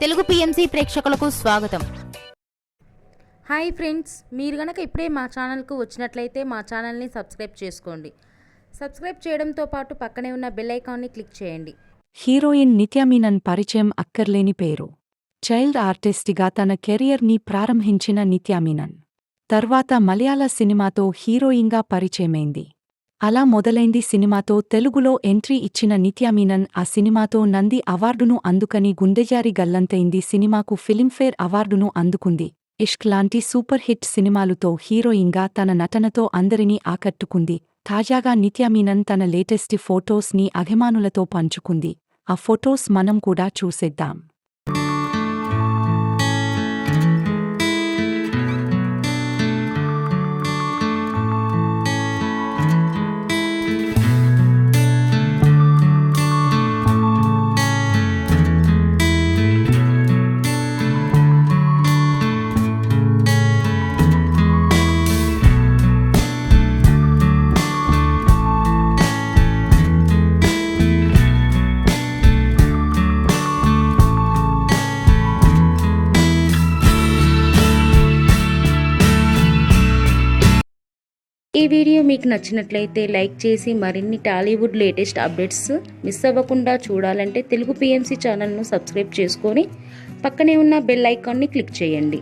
Telugu PMC ప్రేక్షకులకు స్వాగతం. Hi friends, మీరు గనక ఇప్పుడే మా ఛానల్కు వచ్చినట్లయితే మా ఛానల్ని సబ్స్క్రైబ్ చేసుకోండి. సబ్స్క్రైబ్ చేయడంతో పాటు పక్కనే ఉన్న బెల్ ఐకాన్ని క్లిక్ చేయండి. హీరోయిన్ నిత్యా మీనన్ పరిచయం అక్కర్లేని పేరు. చైల్డ్ ఆర్టిస్ట్గా తన కెరియర్ని ప్రారంభించిన నిత్యా మీనన్ తర్వాత మలయాళ సినిమాతో హీరోయిన్గా పరిచయమైంది. అలా మొదలైంది సినిమాతో తెలుగులో ఎంట్రీ ఇచ్చిన నిత్యా మీనన్ ఆ సినిమాతో నంది అవార్డును అందుకని గుండెజారి గల్లంతైంది. సినిమాకు ఫిలింఫేర్ అవార్డును అందుకుంది. ఇష్క్ లాంటి సూపర్ హిట్ సినిమాలతో హీరోయిన్గా తన నటనతో అందరినీ ఆకట్టుకుంది. తాజాగా నిత్యా మీనన్ తన లేటెస్ట్ ఫోటోస్ని అభిమానులతో పంచుకుంది. ఆ ఫొటోస్ మనం కూడా చూసేద్దాం. ఈ వీడియో మీకు నచ్చినట్లయితే లైక్ చేసి మరిన్ని టాలీవుడ్ లేటెస్ట్ అప్డేట్స్ మిస్ అవ్వకుండా చూడాలంటే తెలుగు పిఎంసి ఛానల్ను సబ్స్క్రైబ్ చేసుకొని పక్కనే ఉన్న బెల్ ఐకాన్ని క్లిక్ చేయండి.